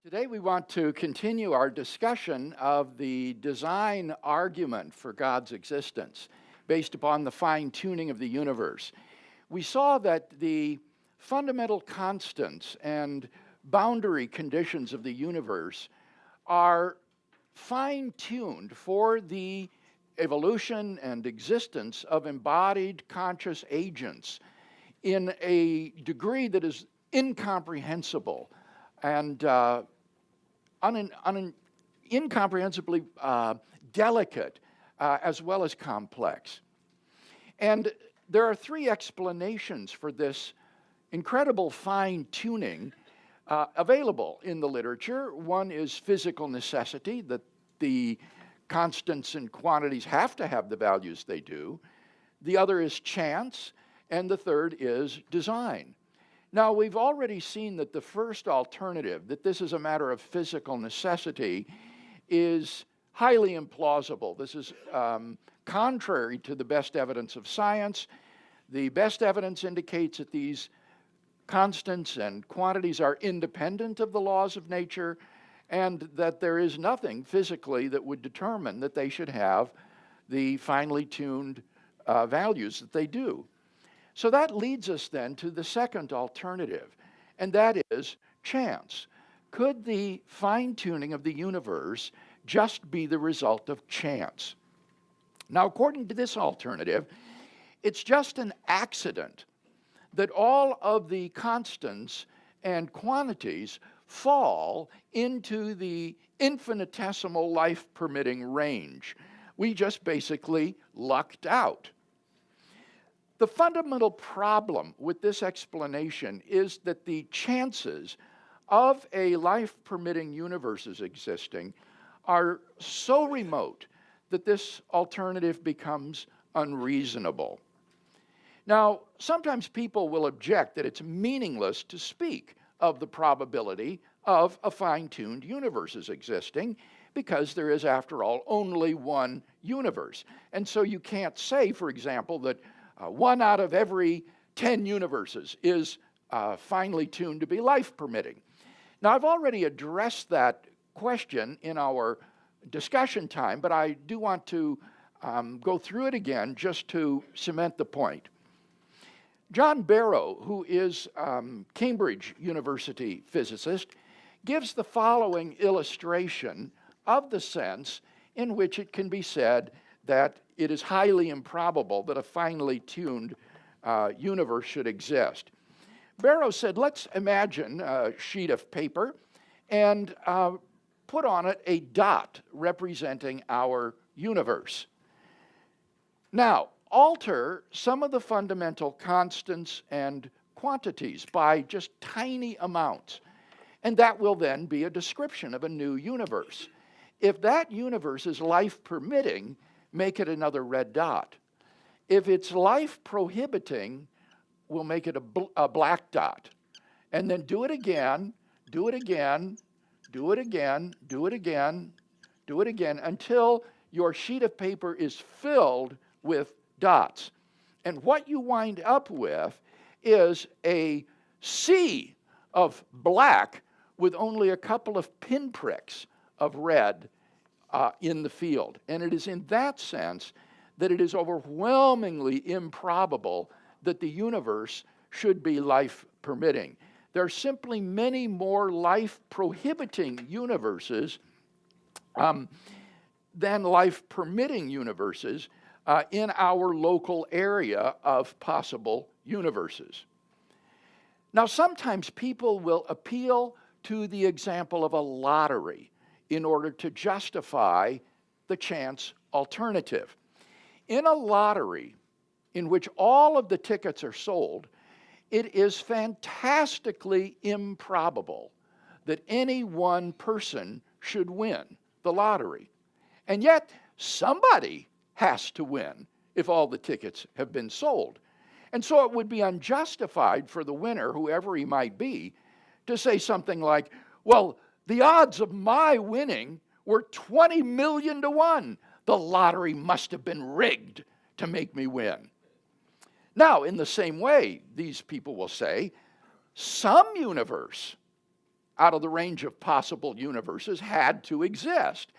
Today we want to continue our discussion of the design argument for God's existence based upon the fine-tuning of the universe. We saw that the fundamental constants and boundary conditions of the universe are fine-tuned for the evolution and existence of embodied conscious agents in a degree that is incomprehensible and incomprehensibly delicate as well as complex. And there are three explanations for this incredible fine-tuning available in the literature. One is physical necessity, that the constants and quantities have to have the values they do. The other is chance, and the third is design. Now, we've already seen that the first alternative, that this is a matter of physical necessity, is highly implausible. This is contrary to the best evidence of science. The best evidence indicates that these constants and quantities are independent of the laws of nature, and that there is nothing physically that would determine that they should have the finely tuned values that they do. So that leads us then to the second alternative, and that is chance. Could the fine-tuning of the universe just be the result of chance? Now, according to this alternative, it's just an accident that all of the constants and quantities fall into the infinitesimal life-permitting range. We just basically lucked out. The fundamental problem with this explanation is that the chances of a life-permitting universe's existing are so remote that this alternative becomes unreasonable. Now, sometimes people will object that it's meaningless to speak of the probability of a fine-tuned universe's existing because there is, after all, only one universe. And so you can't say, for example, that 1 out of every 10 universes is finely tuned to be life-permitting. Now, I've already addressed that question in our discussion time, but I do want to go through it again just to cement the point. John Barrow, who is Cambridge University physicist, gives the following illustration of the sense in which it can be said that it is highly improbable that a finely tuned universe should exist. Barrow said, let's imagine a sheet of paper and put on it a dot representing our universe. Now, alter some of the fundamental constants and quantities by just tiny amounts, and that will then be a description of a new universe. If that universe is life-permitting, make it another red dot. If it's life-prohibiting, we'll make it a black dot. And then do it again, do it again, do it again, do it again, do it again, until your sheet of paper is filled with dots. And what you wind up with is a sea of black with only a couple of pinpricks of red in the field. And it is in that sense that it is overwhelmingly improbable that the universe should be life-permitting. There are simply many more life-prohibiting universes than life-permitting universes in our local area of possible universes. Now, sometimes people will appeal to the example of a lottery in order to justify the chance alternative. In a lottery in which all of the tickets are sold, it is fantastically improbable that any one person should win the lottery. And yet, somebody has to win if all the tickets have been sold. And so it would be unjustified for the winner, whoever he might be, to say something like, well, the odds of my winning were 20 million to 1. The lottery must have been rigged to make me win. Now, in the same way, these people will say, some universe out of the range of possible universes had to exist.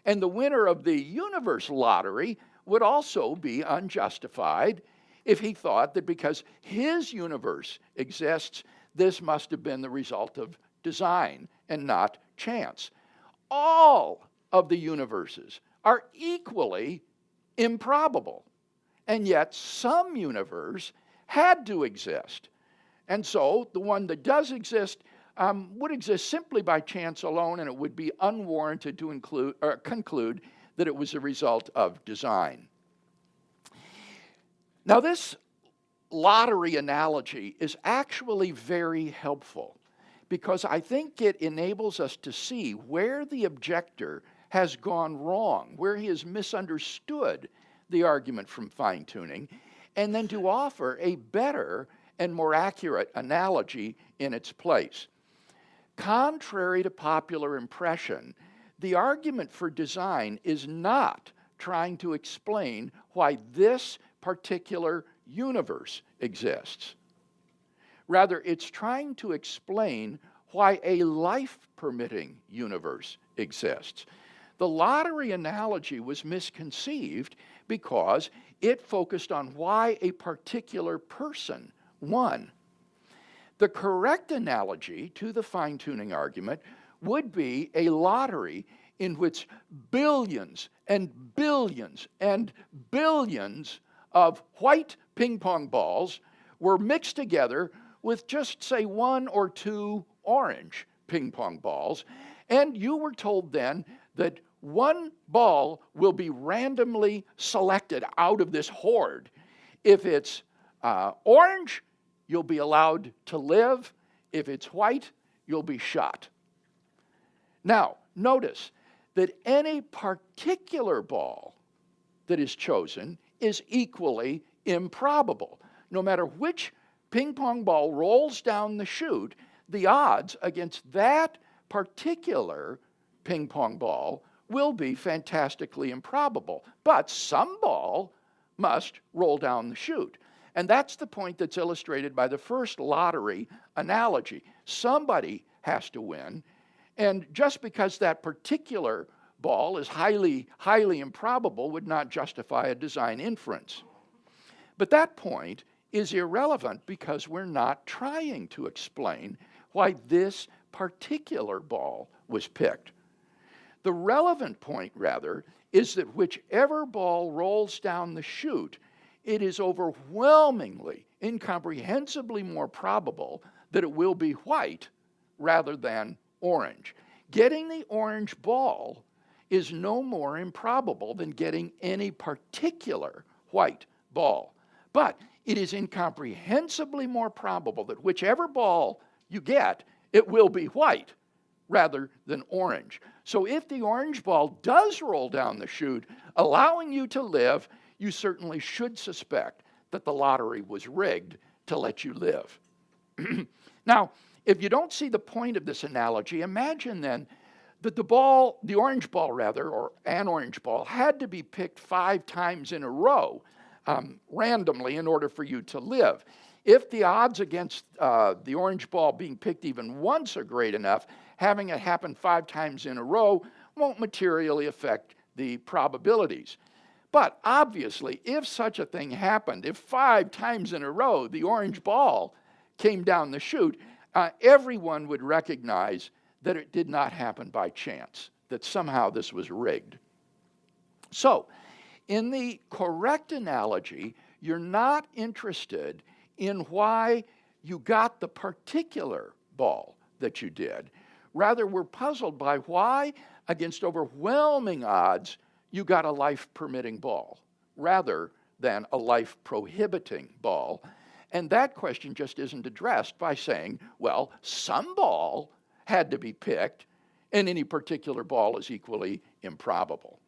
And the winner of the universe lottery would also be unjustified if he thought that because his universe exists, this must have been the result of design and not chance. All of the universes are equally improbable, and yet some universe had to exist. And so the one that does exist would exist simply by chance alone, and it would be unwarranted to conclude that it was a result of design. Now, this lottery analogy is actually very helpful because I think it enables us to see where the objector has gone wrong, where he has misunderstood the argument from fine-tuning, and then to offer a better and more accurate analogy in its place. Contrary to popular impression, the argument for design is not trying to explain why this particular universe exists. Rather, it's trying to explain why a life-permitting universe exists. The lottery analogy was misconceived because it focused on why a particular person won. The correct analogy to the fine-tuning argument would be a lottery in which billions and billions and billions of white ping pong balls were mixed together with just, say, one or two orange ping pong balls, and you were told then that one ball will be randomly selected out of this horde. If it's orange, you'll be allowed to live. If it's white, you'll be shot. Now, notice that any particular ball that is chosen is equally improbable. No matter which ping pong ball rolls down the chute, the odds against that particular ping pong ball will be fantastically improbable. But some ball must roll down the chute. And that's the point that's illustrated by the first lottery analogy. Somebody has to win, and just because that particular ball is highly, highly improbable would not justify a design inference. But that point is irrelevant because we're not trying to explain why this particular ball was picked. The relevant point, rather, is that whichever ball rolls down the chute, it is overwhelmingly, incomprehensibly more probable that it will be white rather than orange. Getting the orange ball is no more improbable than getting any particular white ball. But it is incomprehensibly more probable that whichever ball you get, it will be white rather than orange. So if the orange ball does roll down the chute, allowing you to live, you certainly should suspect that the lottery was rigged to let you live. Now, if you don't see the point of this analogy, imagine then that the orange ball rather, or an orange ball, had to be picked 5 times in a row randomly in order for you to live. If the odds against the orange ball being picked even once are great enough, having it happen 5 times in a row won't materially affect the probabilities. But obviously, if such a thing happened, if 5 times in a row the orange ball came down the chute, everyone would recognize that it did not happen by chance, that somehow this was rigged. So, in the correct analogy, you're not interested in why you got the particular ball that you did. Rather, we're puzzled by why, against overwhelming odds, you got a life-permitting ball rather than a life-prohibiting ball. And that question just isn't addressed by saying, well, some ball had to be picked, and any particular ball is equally improbable.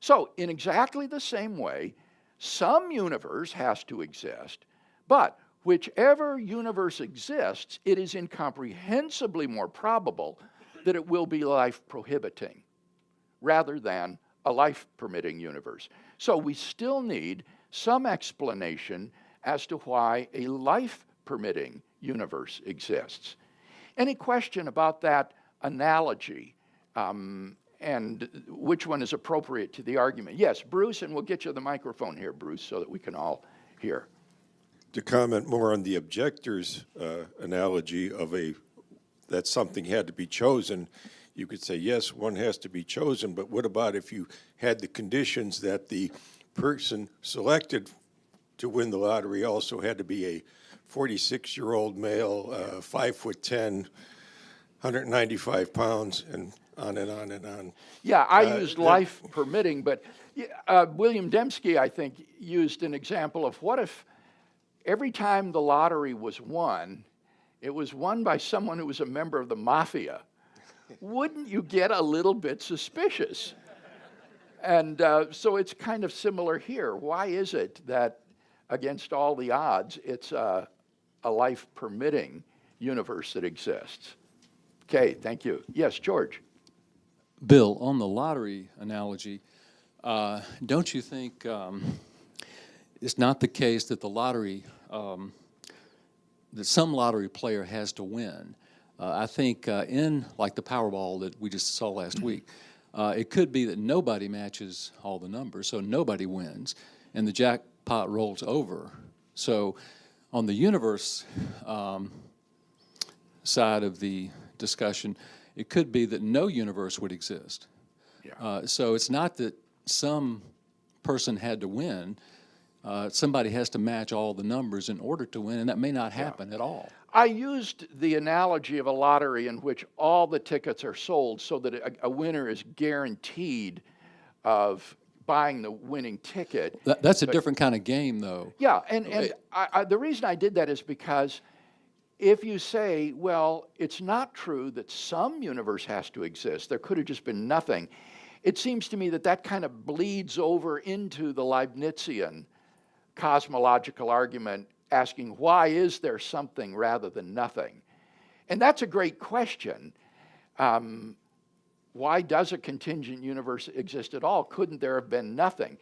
So, in exactly the same way, some universe has to exist, but whichever universe exists, it is incomprehensibly more probable that it will be life-prohibiting rather than a life-permitting universe. So we still need some explanation as to why a life-permitting universe exists. Any question about that analogy and which one is appropriate to the argument? Yes, Bruce, and we'll get you the microphone here, Bruce, so that we can all hear. To comment more on the objector's analogy of that something had to be chosen, you could say, yes, one has to be chosen, but what about if you had the conditions that the person selected to win the lottery also had to be a 46-year-old male, 5'10", 195 pounds, and on and on and on. Yeah, I used life permitting, but William Dembski, I think, used an example of what if every time the lottery was won, it was won by someone who was a member of the mafia. Wouldn't you get a little bit suspicious? And so it's kind of similar here. Why is it that against all the odds, it's a life-permitting universe that exists? Okay, thank you. Yes, George. Bill, on the lottery analogy, don't you think it's not the case that the lottery, that some lottery player has to win? I think in like the Powerball that we just saw last week, it could be that nobody matches all the numbers, so nobody wins, and the jackpot rolls over. So on the universe side of the discussion, it could be that no universe would exist. Yeah. So it's not that some person had to win. Somebody has to match all the numbers in order to win, and that may not happen at all. I used the analogy of a lottery in which all the tickets are sold so that a winner is guaranteed of buying the winning ticket. That's a different kind of game, though. Yeah, and the reason I did that is because if you say, well, it's not true that some universe has to exist, there could have just been nothing, it seems to me that that kind of bleeds over into the Leibnizian cosmological argument, asking why is there something rather than nothing? And that's a great question. Why does a contingent universe exist at all? Couldn't there have been nothing?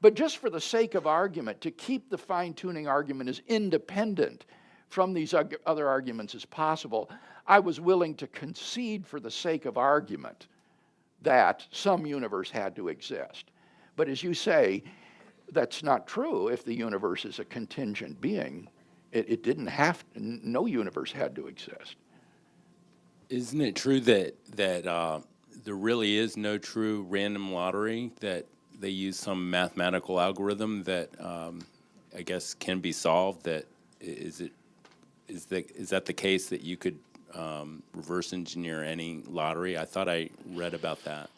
But just for the sake of argument, to keep the fine-tuning argument as independent from these other arguments as possible, I was willing to concede for the sake of argument that some universe had to exist. But as you say, that's not true if the universe is a contingent being. It didn't have to, no universe had to exist. Isn't it true that there really is no true random lottery, that they use some mathematical algorithm that I guess can be solved? That is that the case that you could reverse engineer any lottery? I thought I read about that.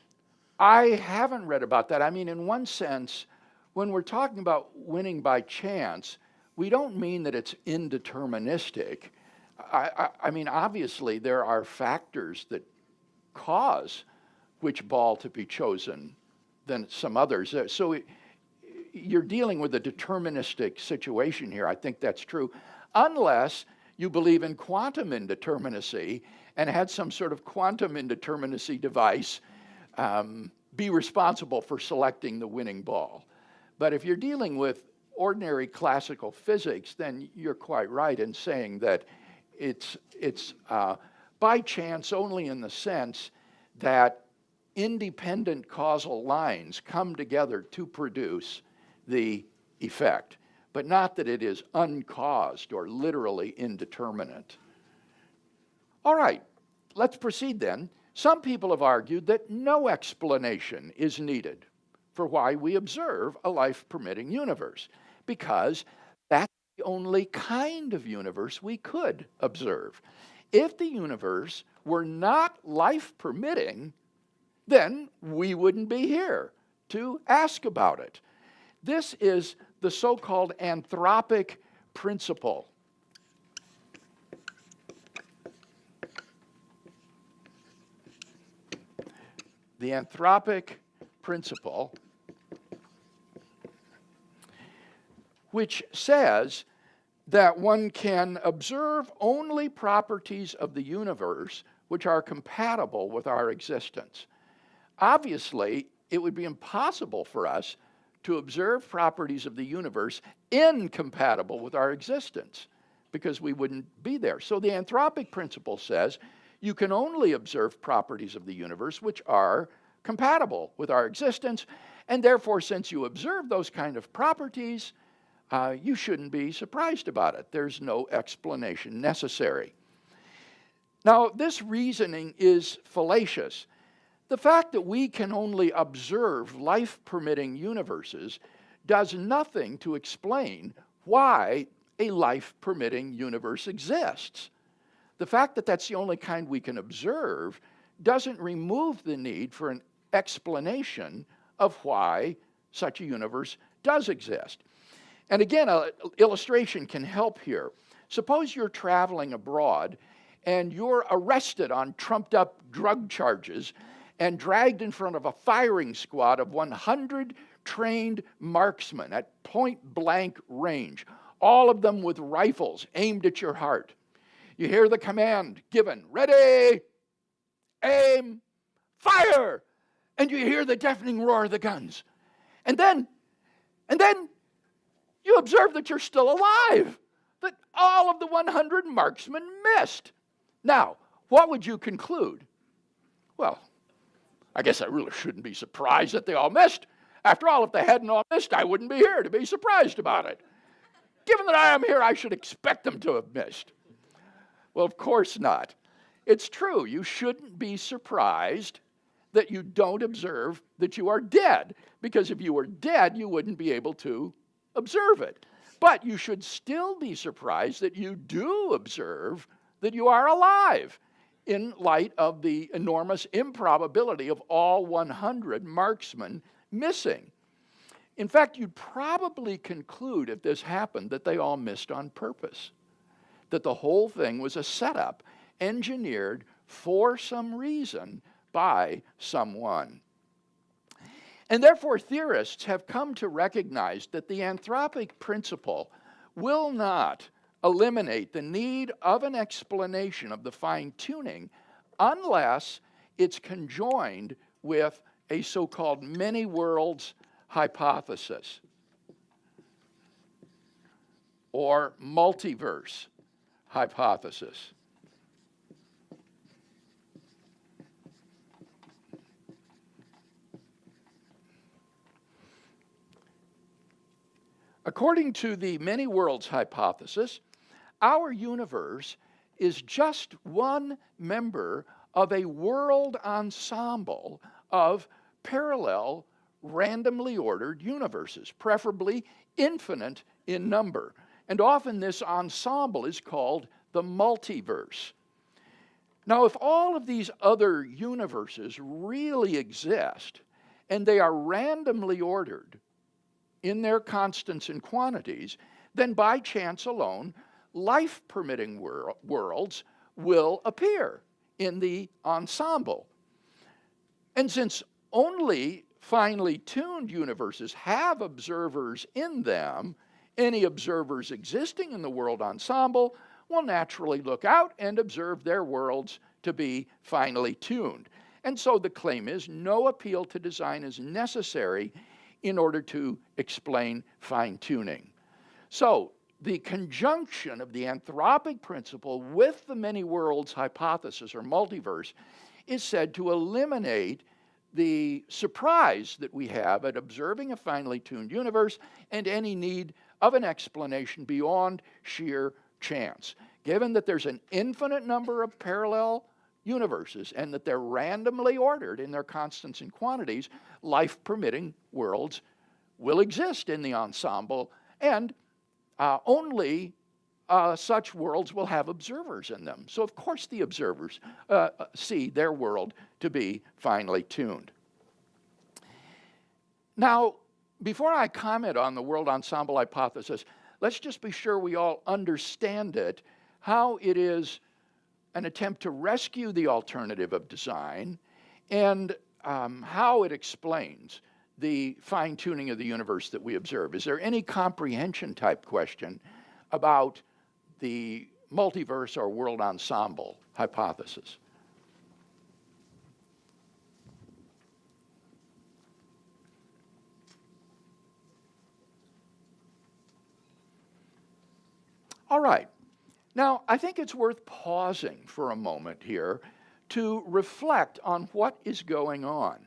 I haven't read about that. I mean, in one sense, when we're talking about winning by chance, we don't mean that it's indeterministic. I mean, obviously, there are factors that cause which ball to be chosen than some others. So you're dealing with a deterministic situation here. I think that's true, unless you believe in quantum indeterminacy and had some sort of quantum indeterminacy device be responsible for selecting the winning ball. But if you're dealing with ordinary classical physics, then you're quite right in saying that it's by chance only in the sense that independent causal lines come together to produce the effect, but not that it is uncaused or literally indeterminate. All right, let's proceed then. Some people have argued that no explanation is needed for why we observe a life-permitting universe, because that's the only kind of universe we could observe. If the universe were not life-permitting, then we wouldn't be here to ask about it. This is the so-called anthropic principle. The anthropic principle, which says that one can observe only properties of the universe which are compatible with our existence. Obviously, it would be impossible for us to observe properties of the universe incompatible with our existence. because we wouldn't be there. So the anthropic principle says you can only observe properties of the universe which are compatible with our existence, and therefore, since you observe those kind of properties, you shouldn't be surprised about it. There's no explanation necessary. Now, this reasoning is fallacious. The fact that we can only observe life-permitting universes does nothing to explain why a life-permitting universe exists. The fact that that's the only kind we can observe doesn't remove the need for an explanation of why such a universe does exist. And again, an illustration can help here. Suppose you're traveling abroad and you're arrested on trumped-up drug charges and dragged in front of a firing squad of 100 trained marksmen at point-blank range, all of them with rifles aimed at your heart. You hear the command given, ready, aim, fire, and you hear the deafening roar of the guns. And then you observe that you're still alive, that all of the 100 marksmen missed. Now, what would you conclude? Well, I guess I really shouldn't be surprised that they all missed. After all, if they hadn't all missed, I wouldn't be here to be surprised about it. Given that I am here, I should expect them to have missed. Well, of course not. It's true, you shouldn't be surprised that you don't observe that you are dead, because if you were dead, you wouldn't be able to observe it. But you should still be surprised that you do observe that you are alive, in light of the enormous improbability of all 100 marksmen missing. In fact, you'd probably conclude, if this happened, that they all missed on purpose, that the whole thing was a setup engineered for some reason by someone. And therefore, theorists have come to recognize that the anthropic principle will not eliminate the need of an explanation of the fine-tuning unless it's conjoined with a so-called many worlds hypothesis or multiverse hypothesis. According to the many worlds hypothesis, our universe is just one member of a world ensemble of parallel, randomly ordered universes, preferably infinite in number. And often this ensemble is called the multiverse. Now, if all of these other universes really exist, and they are randomly ordered in their constants and quantities, then by chance alone, life-permitting worlds will appear in the ensemble. And since only finely tuned universes have observers in them, any observers existing in the world ensemble will naturally look out and observe their worlds to be finely tuned. And so the claim is no appeal to design is necessary in order to explain fine-tuning. So the conjunction of the anthropic principle with the many worlds hypothesis or multiverse is said to eliminate the surprise that we have at observing a finely tuned universe and any need of an explanation beyond sheer chance. Given that there's an infinite number of parallel universes and that they're randomly ordered in their constants and quantities, life-permitting worlds will exist in the ensemble, and only such worlds will have observers in them. So of course the observers see their world to be finely tuned. Now, before I comment on the world ensemble hypothesis, let's just be sure we all understand it, how it is an attempt to rescue the alternative of design, and how it explains the fine-tuning of the universe that we observe. Is there any comprehension type question about the multiverse or world ensemble hypothesis? All right. Now, I think it's worth pausing for a moment here to reflect on what is going on.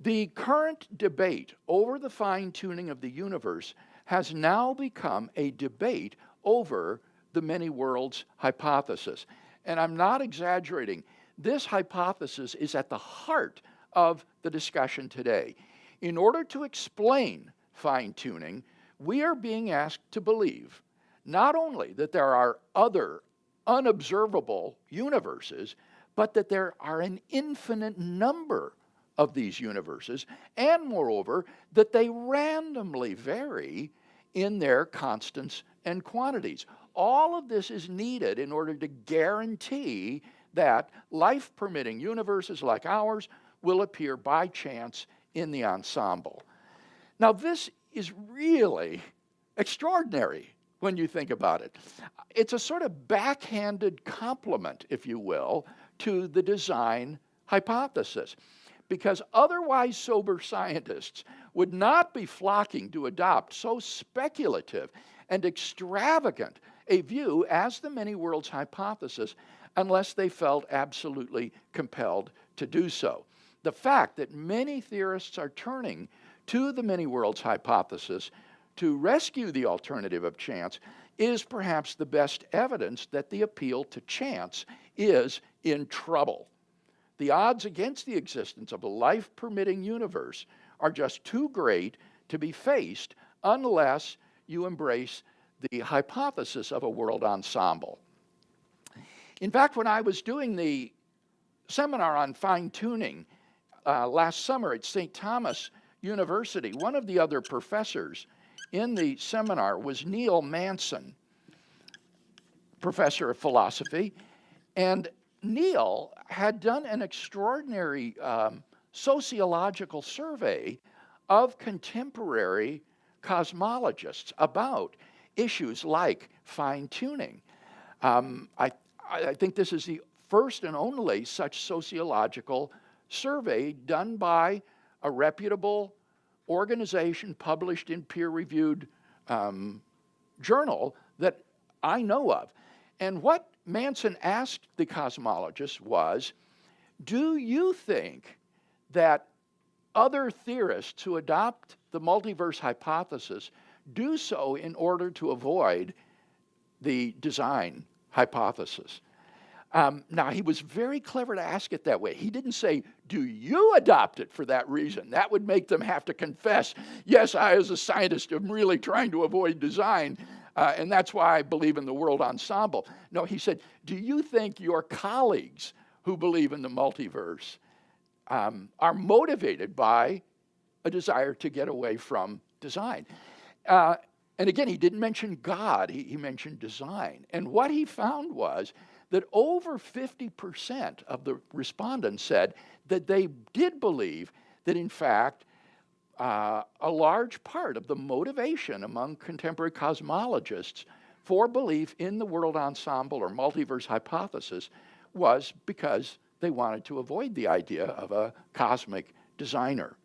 The current debate over the fine-tuning of the universe has now become a debate over the many worlds hypothesis. And I'm not exaggerating. This hypothesis is at the heart of the discussion today. In order to explain fine-tuning, we are being asked to believe not only that there are other unobservable universes, but that there are an infinite number of these universes, and moreover, that they randomly vary in their constants and quantities. All of this is needed in order to guarantee that life-permitting universes like ours will appear by chance in the ensemble. Now, this is really extraordinary when you think about it. It's a sort of backhanded compliment, if you will, to the design hypothesis, because otherwise sober scientists would not be flocking to adopt so speculative and extravagant a view as the many worlds hypothesis unless they felt absolutely compelled to do so. The fact that many theorists are turning to the many worlds hypothesis to rescue the alternative of chance is perhaps the best evidence that the appeal to chance is in trouble. The odds against the existence of a life-permitting universe are just too great to be faced unless you embrace the hypothesis of a world ensemble. In fact, when I was doing the seminar on fine-tuning last summer at St. Thomas University, one of the other professors in the seminar was Neil Manson, professor of philosophy, and Neil had done an extraordinary sociological survey of contemporary cosmologists about issues like fine-tuning. I think this is the first and only such sociological survey done by a reputable organization published in peer-reviewed journal that I know of. And what Manson asked the cosmologists was, do you think that other theorists who adopt the multiverse hypothesis do so in order to avoid the design hypothesis? Now, he was very clever to ask it that way. He didn't say, do you adopt it for that reason? That would make them have to confess, yes, I as a scientist am really trying to avoid design, and that's why I believe in the world ensemble. No, he said, do you think your colleagues who believe in the multiverse are motivated by a desire to get away from design? And again, he didn't mention God, he mentioned design. And what he found was that over 50% of the respondents said that they did believe that, in fact, a large part of the motivation among contemporary cosmologists for belief in the world ensemble or multiverse hypothesis was because they wanted to avoid the idea of a cosmic designer.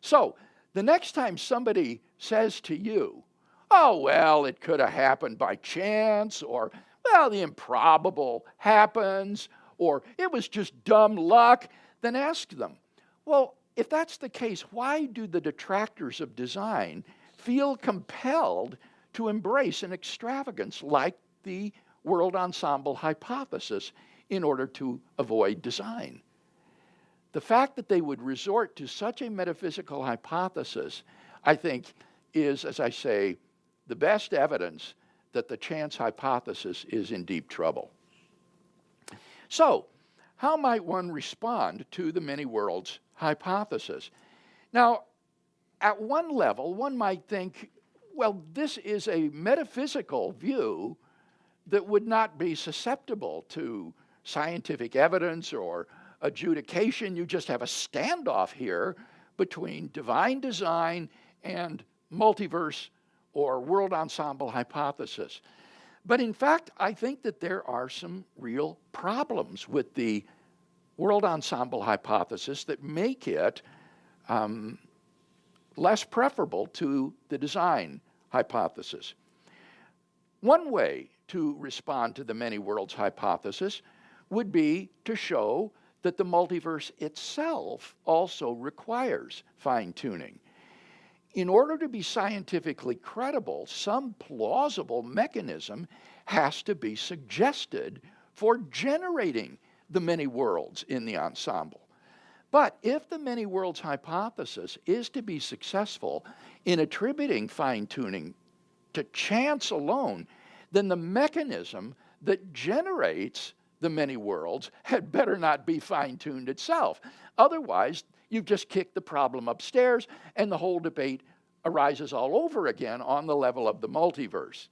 So, the next time somebody says to you, oh, well, it could have happened by chance, or, well, the improbable happens, or it was just dumb luck, then ask them, well, if that's the case, why do the detractors of design feel compelled to embrace an extravagance like the world ensemble hypothesis in order to avoid design? The fact that they would resort to such a metaphysical hypothesis, I think, is, as I say, the best evidence that the chance hypothesis is in deep trouble. So, how might one respond to the many worlds hypothesis? Now, at one level, one might think, well, this is a metaphysical view that would not be susceptible to scientific evidence or adjudication. You just have a standoff here between divine design and multiverse or world ensemble hypothesis. But in fact, I think that there are some real problems with the world ensemble hypothesis that make it less preferable to the design hypothesis. One way to respond to the many worlds hypothesis would be to show that the multiverse itself also requires fine-tuning. In order to be scientifically credible, some plausible mechanism has to be suggested for generating the many worlds in the ensemble. But if the many worlds hypothesis is to be successful in attributing fine-tuning to chance alone, then the mechanism that generates the many worlds had better not be fine-tuned itself. Otherwise, you've just kicked the problem upstairs, and the whole debate arises all over again on the level of the multiverse.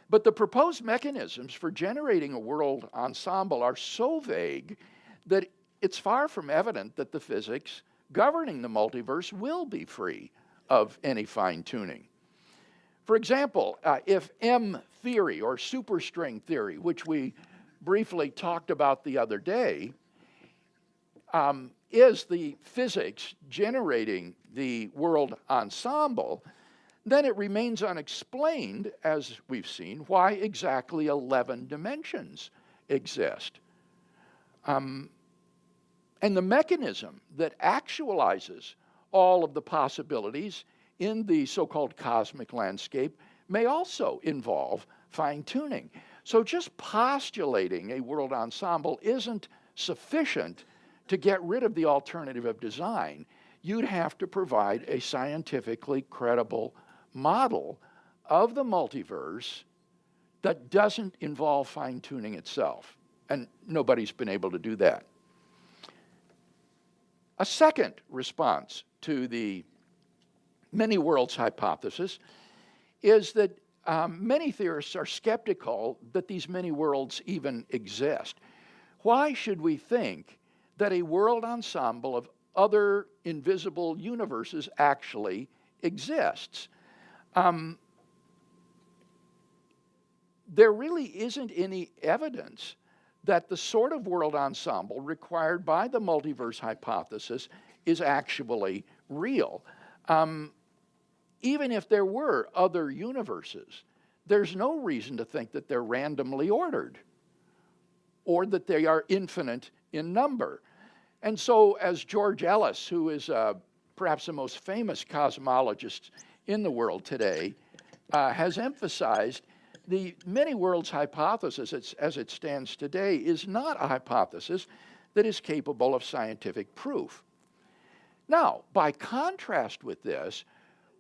But the proposed mechanisms for generating a world ensemble are so vague that it's far from evident that the physics governing the multiverse will be free of any fine-tuning. For example, if M theory or superstring theory, which we briefly talked about the other day, is the physics generating the world ensemble, then it remains unexplained, as we've seen, why exactly 11 dimensions exist. And the mechanism that actualizes all of the possibilities in the so-called cosmic landscape may also involve fine-tuning. So just postulating a world ensemble isn't sufficient to get rid of the alternative of design. You'd have to provide a scientifically credible model of the multiverse that doesn't involve fine-tuning itself. And nobody's been able to do that. A second response to the many worlds hypothesis is that many theorists are skeptical that these many worlds even exist. Why should we think that a world ensemble of other invisible universes actually exists? There really isn't any evidence that the sort of world ensemble required by the multiverse hypothesis is actually real. Even if there were other universes, there's no reason to think that they're randomly ordered or that they are infinite in number. And so, as George Ellis, who is perhaps the most famous cosmologist in the world today, has emphasized, the many worlds hypothesis as it stands today is not a hypothesis that is capable of scientific proof. Now, by contrast with this,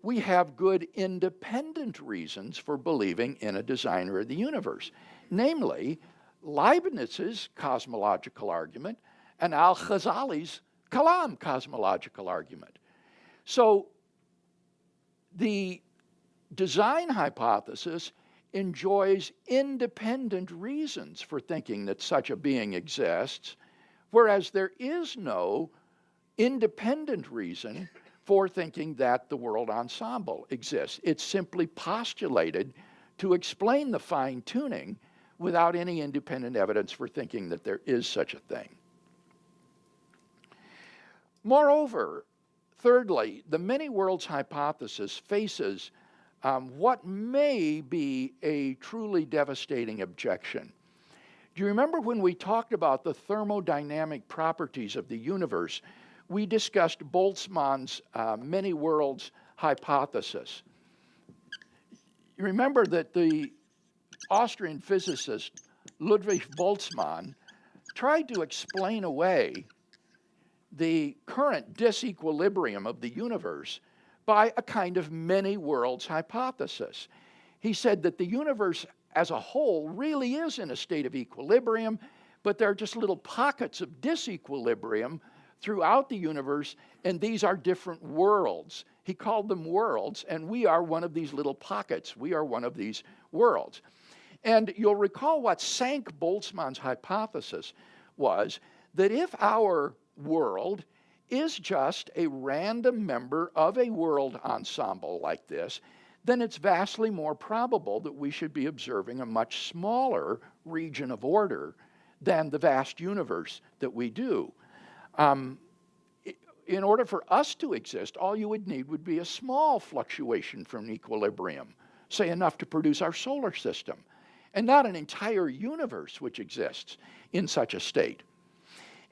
we have good independent reasons for believing in a designer of the universe, namely Leibniz's cosmological argument and Al-Ghazali's Kalam cosmological argument. So the design hypothesis enjoys independent reasons for thinking that such a being exists, whereas there is no independent reason for thinking that the world ensemble exists. It's simply postulated to explain the fine-tuning without any independent evidence for thinking that there is such a thing. Moreover, thirdly, the many worlds hypothesis faces what may be a truly devastating objection. Do you remember when we talked about the thermodynamic properties of the universe? We discussed Boltzmann's many worlds hypothesis. You remember that the Austrian physicist Ludwig Boltzmann tried to explain away the current disequilibrium of the universe by a kind of many worlds hypothesis. He said that the universe as a whole really is in a state of equilibrium, but there are just little pockets of disequilibrium throughout the universe, and these are different worlds. He called them worlds, and we are one of these little pockets. We are one of these worlds. And you'll recall what sank Boltzmann's hypothesis was that if our world is just a random member of a world ensemble like this, then it's vastly more probable that we should be observing a much smaller region of order than the vast universe that we do. In order for us to exist, all you would need would be a small fluctuation from equilibrium, say enough to produce our solar system. and not an entire universe which exists in such a state.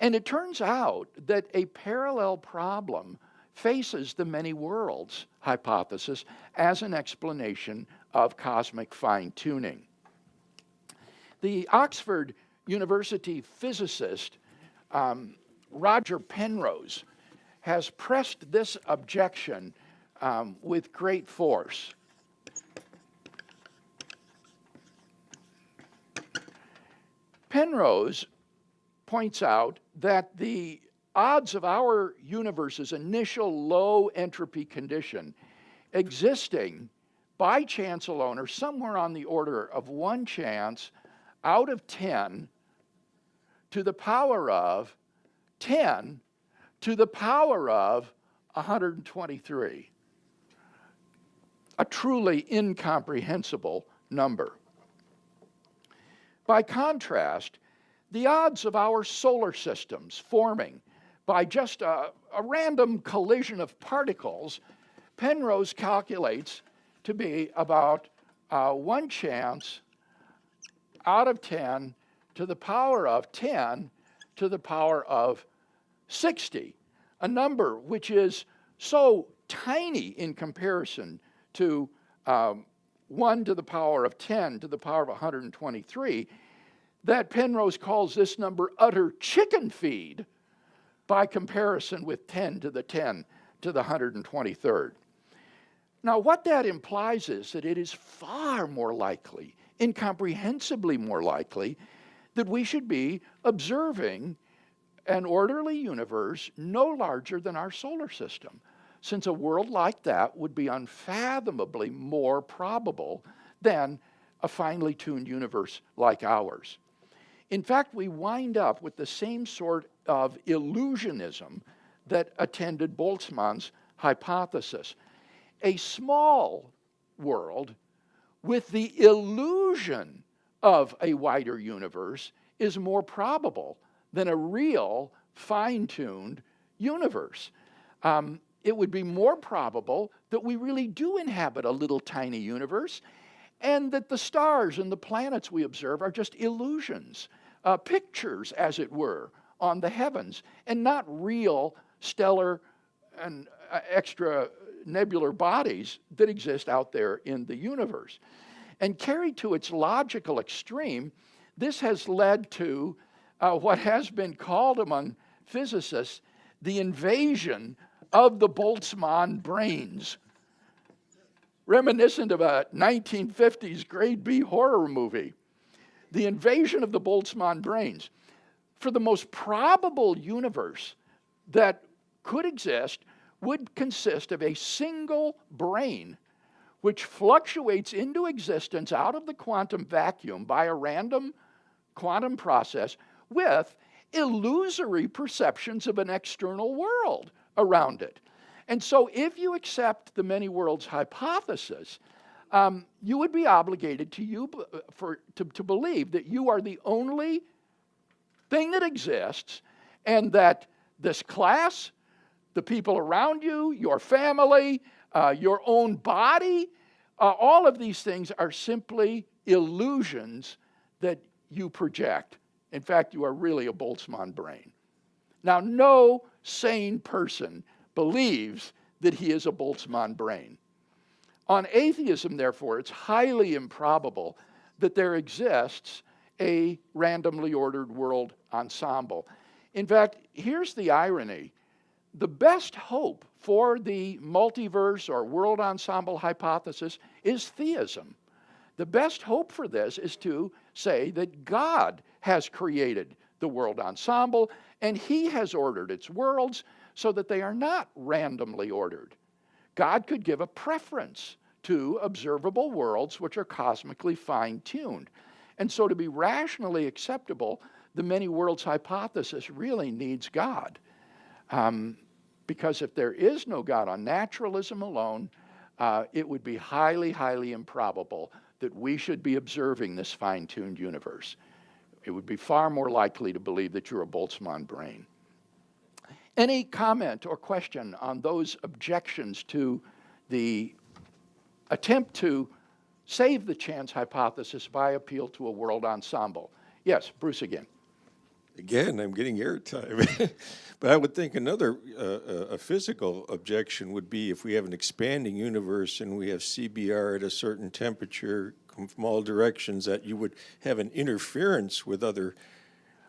And it turns out that a parallel problem faces the many worlds hypothesis as an explanation of cosmic fine-tuning. The Oxford University physicist Roger Penrose has pressed this objection with great force. Penrose points out that the odds of our universe's initial low entropy condition existing by chance alone are somewhere on the order of 1 chance out of 10 to the power of 10 to the power of 123. A truly incomprehensible number. By contrast, the odds of our solar systems forming by just a random collision of particles, Penrose calculates to be about 1 chance out of 10 to the power of 10 to the power of 60, a number which is so tiny in comparison to 1 to the power of 10 to the power of 123, that Penrose calls this number utter chicken feed by comparison with 10 to the 10 to the 123rd. Now, what that implies is that it is far more likely, incomprehensibly more likely, that we should be observing an orderly universe no larger than our solar system, since a world like that would be unfathomably more probable than a finely tuned universe like ours. In fact, we wind up with the same sort of illusionism that attended Boltzmann's hypothesis. A small world with the illusion of a wider universe is more probable than a real fine-tuned universe. It would be more probable that we really do inhabit a little tiny universe and that the stars and the planets we observe are just illusions, pictures, as it were, on the heavens, and not real stellar and extra nebular bodies that exist out there in the universe. And carried to its logical extreme, this has led to what has been called among physicists the invasion of the Boltzmann brains, reminiscent of a 1950s grade B horror movie. The invasion of the Boltzmann brains. For the most probable universe that could exist would consist of a single brain which fluctuates into existence out of the quantum vacuum by a random quantum process with illusory perceptions of an external world around it. And so if you accept the many worlds hypothesis, you would be obligated to believe that you are the only thing that exists, and that this class, the people around you, your family, your own body, all of these things are simply illusions that you project. In fact, you are really a Boltzmann brain. Now, no sane person believes that he is a Boltzmann brain. On atheism, therefore, it's highly improbable that there exists a randomly ordered world ensemble. In fact, here's the irony. The best hope for the multiverse or world ensemble hypothesis is theism. The best hope for this is to say that God has created the world ensemble and He has ordered its worlds so that they are not randomly ordered. God could give a preference to observable worlds which are cosmically fine-tuned. And so to be rationally acceptable, the many worlds hypothesis really needs God. Because if there is no God on naturalism alone, it would be highly, highly improbable that we should be observing this fine-tuned universe. It would be far more likely to believe that you're a Boltzmann brain. Any comment or question on those objections to the attempt to save the chance hypothesis by appeal to a world ensemble. Yes, Bruce again. Again, I'm getting airtime. But I would think another a physical objection would be if we have an expanding universe and we have CBR at a certain temperature from all directions, that you would have an interference with other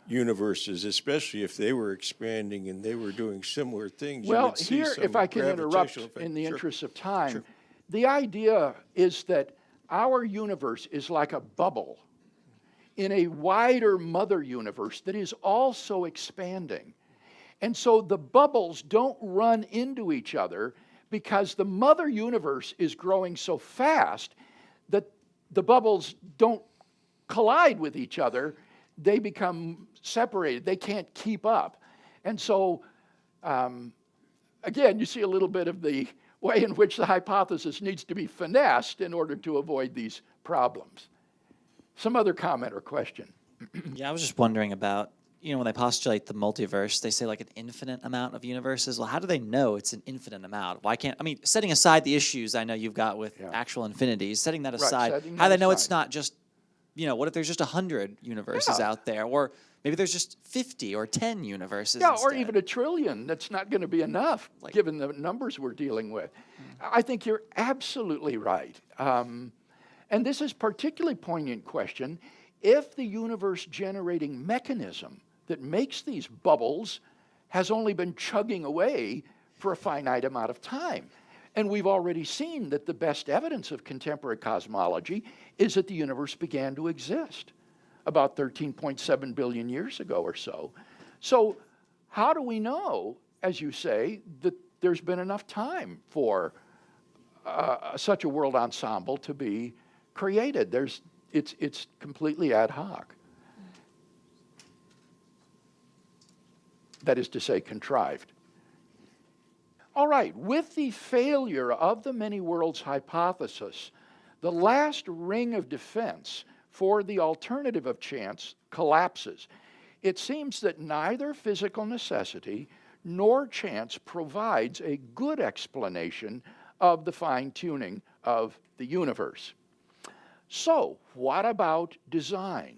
universes, especially if they were expanding and they were doing similar things. Well, here, if I can interrupt in the interest of time, the idea is that our universe is like a bubble in a wider mother universe that is also expanding. And so the bubbles don't run into each other because the mother universe is growing so fast that the bubbles don't collide with each other. They become separated. They can't keep up. And so, again, you see a little bit of the way in which the hypothesis needs to be finessed in order to avoid these problems. Some other comment or question? Yeah, I was just wondering about, when they postulate the multiverse, they say like an infinite amount of universes. Well, how do they know it's an infinite amount? Why can't, setting aside the issues I know you've got with actual infinities, setting that aside, how do they know it's not just, what if there's just 100 universes out there? Or maybe there's just 50 or 10 universes instead. Or even 1 trillion. That's not going to be enough, given the numbers we're dealing with. I think you're absolutely right. And this is a particularly poignant question. If the universe-generating mechanism that makes these bubbles has only been chugging away for a finite amount of time, and we've already seen that the best evidence of contemporary cosmology is that the universe began to exist about 13.7 billion years ago or so. So how do we know, as you say, that there's been enough time for such a world ensemble to be created? It's completely ad hoc. That is to say, contrived. All right, with the failure of the many worlds hypothesis, the last ring of defense for the alternative of chance collapses. It seems that neither physical necessity nor chance provides a good explanation of the fine-tuning of the universe. So, what about design?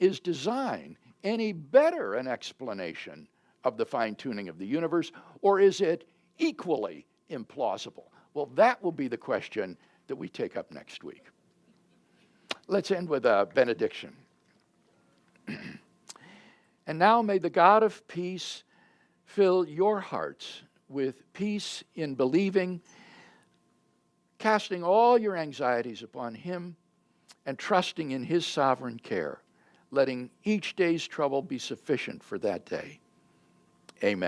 Is design any better an explanation of the fine-tuning of the universe, or is it equally implausible? Well, that will be the question that we take up next week. Let's end with a benediction. And now may the God of peace fill your hearts with peace in believing, casting all your anxieties upon him, and trusting in his sovereign care, letting each day's trouble be sufficient for that day. Amen.